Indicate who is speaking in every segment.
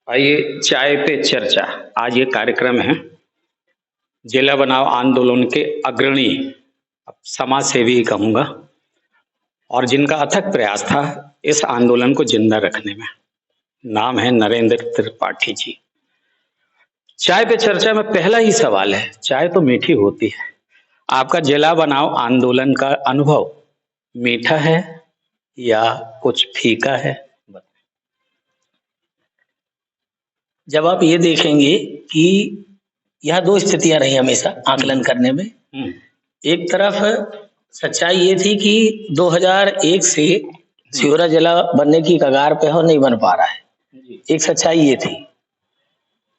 Speaker 1: आइए चाय पे चर्चा। आज ये कार्यक्रम है जिला बनाओ आंदोलन के अग्रणी समाज सेवी ही कहूंगा और जिनका अथक प्रयास था इस आंदोलन को जिंदा रखने में। नाम है नरेंद्र त्रिपाठी जी। चाय पे चर्चा में पहला ही सवाल है, चाय तो मीठी होती है, आपका जिला बनाओ आंदोलन का अनुभव मीठा है या कुछ फीका है?
Speaker 2: जब आप ये देखेंगे कि यह दो स्थितियां रही हमेशा आकलन करने में। एक तरफ सच्चाई ये थी कि 2001 से सिहोरा जिला बनने की कगार पे है और नहीं बन पा रहा है। एक सच्चाई ये थी।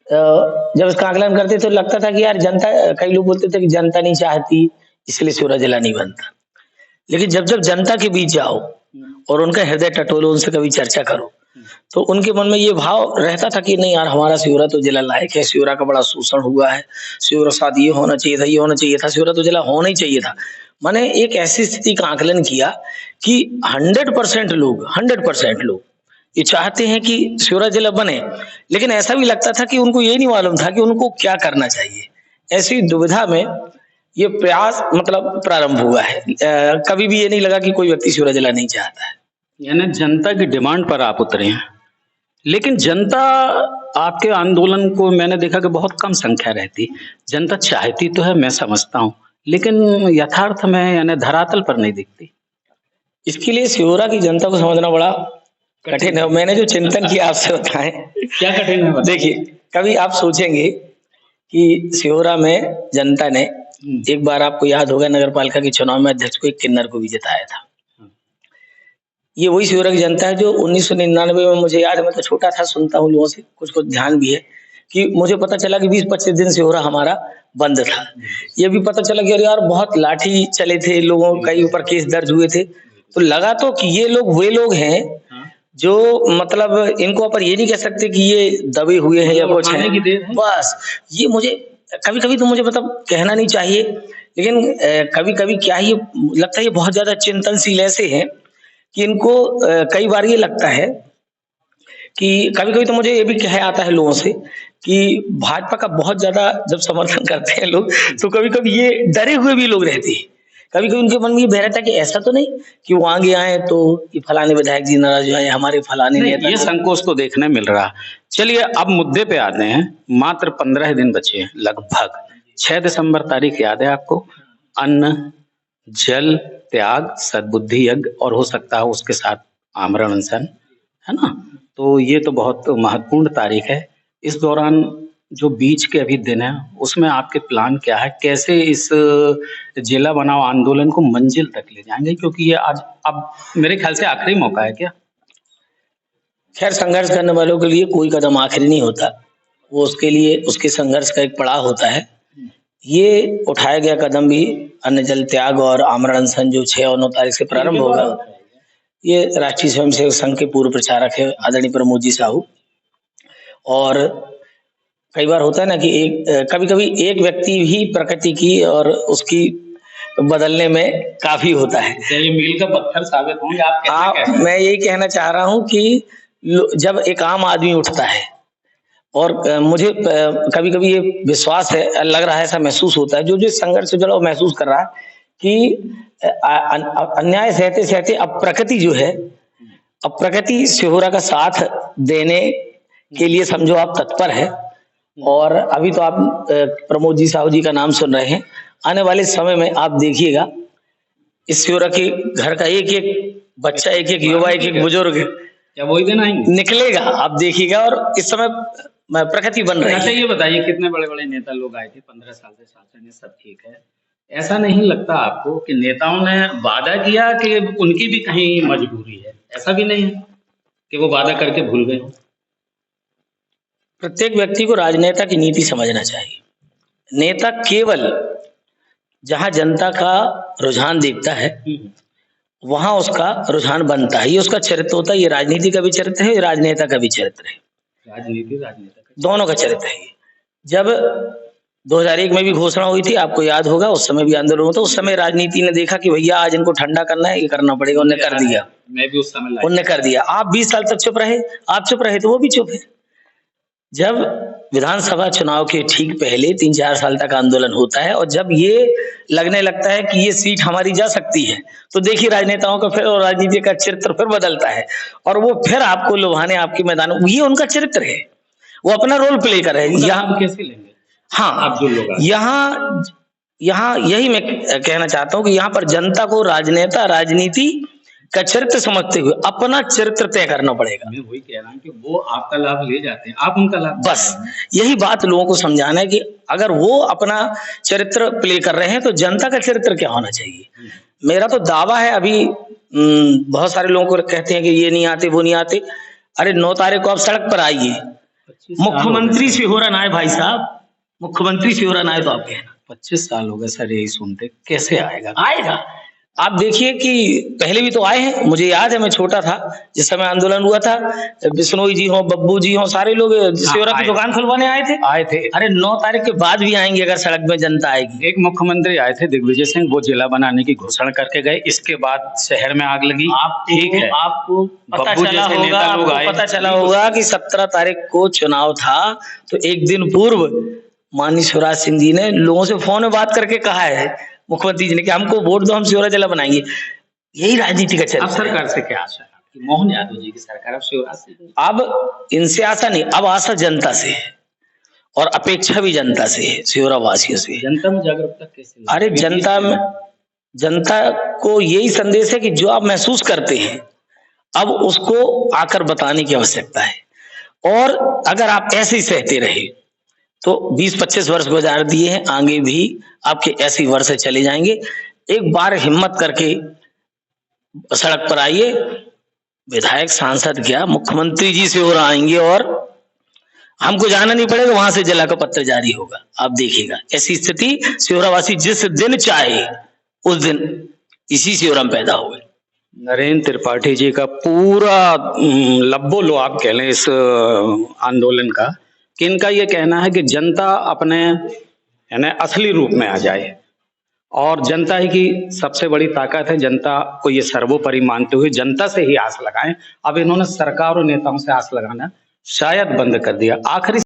Speaker 2: जब इसका आकलन करते तो लगता था कि यार जनता, कई लोग बोलते थे कि जनता नहीं चाहती इसलिए सिहोरा जिला नहीं बनता। लेकिन जब जब जनता के बीच जाओ और उनका हृदय टटोलो, उनसे कभी चर्चा करो, तो उनके मन में ये भाव रहता था कि नहीं यार हमारा सिहोरा तो जिला लायक है, सिहोरा का बड़ा शोषण हुआ है, सिहोरा साथ ये होना चाहिए था, ये होना चाहिए था, सिहोरा तो जिला होना ही चाहिए था। मैंने एक ऐसी स्थिति का आकलन किया कि 100% लोग ये चाहते हैं कि सिहोरा जिला बने, लेकिन ऐसा भी लगता था कि उनको ये नहीं मालूम था कि उनको क्या करना चाहिए। ऐसी दुविधा में ये प्रयास प्रारंभ हुआ है। कभी भी ये नहीं लगा कि कोई व्यक्ति सिहोरा जिला नहीं चाहता है।
Speaker 1: यानी जनता की डिमांड पर आप उतरे हैं, लेकिन जनता आपके आंदोलन को मैंने देखा कि बहुत कम संख्या रहती। जनता चाहती तो है, मैं समझता हूँ, लेकिन यथार्थ में यानी धरातल पर नहीं दिखती।
Speaker 2: इसके लिए सिहोरा की जनता को समझना बड़ा कठिन है। मैंने जो चिंतन किया आपसे बताएं।
Speaker 1: क्या कठिन है?
Speaker 2: देखिए, कभी आप सोचेंगे कि सिहोरा में जनता ने एक बार, आपको याद होगा, नगर पालिका के चुनाव में अध्यक्ष को एक किन्नर को भी जिताया था। ये वही सिहोरा की जनता है जो 1999 में, मुझे याद है, मैं तो छोटा था, सुनता हूँ लोगों से, कुछ कुछ ध्यान भी है कि मुझे पता चला कि 20-25 दिन सिहोरा हमारा बंद था। ये भी पता चला कि अरे यार बहुत लाठी चले थे, लोगों कई ऊपर केस दर्ज हुए थे। तो लगा तो कि ये लोग वे लोग हैं जो इनको अपन ये नहीं कह सकते कि ये दबे हुए हैं या कुछ है। बस ये मुझे कभी कभी तो मुझे कहना नहीं चाहिए, लेकिन कभी कभी क्या ये लगता है, ये बहुत ज्यादा चिंतनशील ऐसे हैं कि इनको कई बार ये लगता है कि कभी कभी तो मुझे ये भी कहा आता है लोगों से कि भाजपा का बहुत ज्यादा जब समर्थन करते हैं लोग, तो कभी कभी ये डरे हुए भी लोग रहते हैं। कभी कभी उनके मन में ये बह रहता है कि ऐसा तो नहीं कि वो आगे आए तो ये फलाने विधायक जी नाराज हो, हमारे फलाने नेता।
Speaker 1: ये संकोच तो देखने मिल रहा। चलिए अब मुद्दे पे आते हैं। मात्र 15 दिन बचे हैं, लगभग 6 दिसंबर तारीख याद है आपको? अन्न जल त्याग सद्बुद्धि यज्ञ और हो सकता है उसके साथ आमरण अनशन, है ना? तो ये तो बहुत महत्वपूर्ण तारीख है। इस दौरान जो बीच के अभी दिन है उसमें आपके प्लान क्या है? कैसे इस जिला बनाओ आंदोलन को मंजिल तक ले जाएंगे? क्योंकि ये आज अब मेरे ख्याल से आखिरी मौका है क्या?
Speaker 2: खैर, संघर्ष करने वालों के लिए कोई कदम आखिरी नहीं होता, वो उसके लिए उसके संघर्ष का एक पड़ाव होता है। ये उठाया गया कदम भी अन्न जल त्याग और आमरण अनशन जो 6 और 9 तारीख से प्रारंभ होगा, ये राष्ट्रीय स्वयंसेवक संघ के पूर्व प्रचारक है आदरणीय प्रमोद जी साहू। और कई बार होता है ना कि कभी कभी एक व्यक्ति ही प्रकृति की और उसकी बदलने में काफी होता है।
Speaker 1: ये मील का पत्थर साबित होंगे आप?
Speaker 2: मैं यही कहना चाह रहा हूँ कि जब एक आम आदमी उठता है और मुझे कभी कभी ये विश्वास है, लग रहा है, ऐसा महसूस होता है, जो जो संघर्ष से जुड़ा महसूस कर रहा है कि अन्याय सहते सहते अब प्रकृति जो है, अब प्रकृति सिहोरा का साथ देने के लिए समझो आप तत्पर है। और अभी तो आप प्रमोद जी साहू जी का नाम सुन रहे हैं, आने वाले समय में आप देखिएगा इस सिहोरा के घर का एक एक बच्चा, एक एक युवा, एक एक बुजुर्ग
Speaker 1: क्या वही दिन आएंगे
Speaker 2: निकलेगा, आप देखिएगा। और इस समय प्रकृति बन रही है।
Speaker 1: अच्छा ये बताइए, कितने बड़े बड़े नेता लोग आए थे 15 साल से शासन में, सब ठीक है, ऐसा नहीं लगता आपको कि नेताओं ने वादा किया कि उनकी भी कहीं मजबूरी है? ऐसा भी नहीं है कि वो वादा करके भूल गए?
Speaker 2: प्रत्येक व्यक्ति को राजनेता की नीति समझना चाहिए। नेता केवल जहां जनता का रुझान देखता है वहां उसका रुझान बनता है, ये उसका चरित्र होता है। ये राजनीति का भी चरित्र है, राजनेता का भी चरित्र है,
Speaker 1: राजनेता
Speaker 2: दोनों का चरित्र है। जब 2001 में भी घोषणा हुई थी, आपको याद होगा, उस समय भी आंदोलन हुआ था। उस समय राजनीति ने देखा कि भैया आज इनको ठंडा करना है, ये करना पड़ेगा, उन्होंने कर दिया।
Speaker 1: मैं भी उस समय
Speaker 2: उन्होंने कर दिया। आप 20 साल तक चुप रहे, आप चुप रहे तो वो भी चुप है। जब विधानसभा चुनाव के ठीक पहले 3-4 साल तक आंदोलन होता है और जब ये लगने लगता है कि ये सीट हमारी जा सकती है, तो देखिए राजनेताओं का फिर और राजनीति का चरित्र फिर बदलता है और वो फिर आपको लुभाने आपके मैदानों, ये उनका चरित्र है, वो अपना रोल प्ले कर रहे हैं। यहाँ
Speaker 1: कैसे लेंगे
Speaker 2: हाँ,
Speaker 1: आप जो लोग
Speaker 2: यहाँ यही मैं कहना चाहता हूँ कि यहाँ पर जनता को राजनेता राजनीति का चरित्र समझते हुए अपना चरित्र तय करना पड़ेगा।
Speaker 1: मैं वही कह रहा हूँ कि वो आपका लाभ ले जाते हैं, आप उनका लाभ,
Speaker 2: बस यही बात लोगों को समझाना है कि अगर वो अपना चरित्र प्ले कर रहे हैं तो जनता का चरित्र क्या होना चाहिए। मेरा तो दावा है, अभी बहुत सारे लोगों को कहते हैं कि ये नहीं आते वो नहीं आते, अरे 9 तारीख को आप सड़क पर आइए, मुख्यमंत्री सिहोरा ना आए भाई साहब, मुख्यमंत्री सिहोरा ना आए तो आप कहना 25 साल हो गए सर यही सुनते, कैसे आएगा? आएगा। आप देखिए कि पहले भी तो आए हैं, मुझे याद है मैं छोटा था जिस समय आंदोलन हुआ था, बिश्नोई जी हो, बब्बू जी हो, सारे लोग सिहोरा की दुकान खुलवाने आए थे। अरे 9 तारीख के बाद भी आएंगे अगर सड़क में जनता आएगी।
Speaker 1: एक मुख्यमंत्री आए थे दिग्विजय सिंह, वो जिला बनाने की घोषणा करके गए, इसके बाद शहर में आग लगी। ठीक है,
Speaker 2: आपको पता चला होगा कि 17 तारीख को चुनाव था तो एक दिन पूर्व माननीय शिवराज सिंह जी ने लोगों से फोन में बात करके कहा है मुख्यमंत्री जी ने कि हमको वोट दो, हम सिहोरा जिला बनाएंगे। यही राजनीति का चरित्र।
Speaker 1: अब सरकार से क्या आशा है? मोहन यादव जी की सरकार, अब शिवराज से,
Speaker 2: अब इनसे आशा नहीं, अब आशा जनता से है और अपेक्षा भी जनता से है, सिहोरा वासियों से।
Speaker 1: जनता में जागरूकता कैसे?
Speaker 2: अरे जनता को यही संदेश है कि जो आप महसूस करते हैं अब उसको आकर बताने की आवश्यकता है, और अगर आप ऐसे ही सहते रहे तो 20-25 वर्ष गुजार दिए हैं, आगे भी आपके ऐसी वर्ष चले जाएंगे। एक बार हिम्मत करके सड़क पर आइए, विधायक सांसद क्या मुख्यमंत्री जी से और आएंगे और हमको जाना नहीं पड़ेगा, वहां से जिला का पत्र जारी होगा, आप देखिएगा। ऐसी स्थिति सिहोरावासी जिस दिन चाहे उस दिन इसी सिहोरा में पैदा हो गए।
Speaker 1: नरेंद्र त्रिपाठी जी का पूरा लब्बो लो आप कह लें इस आंदोलन का, कि इनका ये कहना है कि जनता अपने यानी असली रूप में आ जाए और जनता ही की सबसे बड़ी ताकत है, जनता को ये सर्वोपरि मानते हुए जनता से ही आस लगाएं। अब इन्होंने सरकार और नेताओं से आस लगाना शायद बंद कर दिया। आखिरी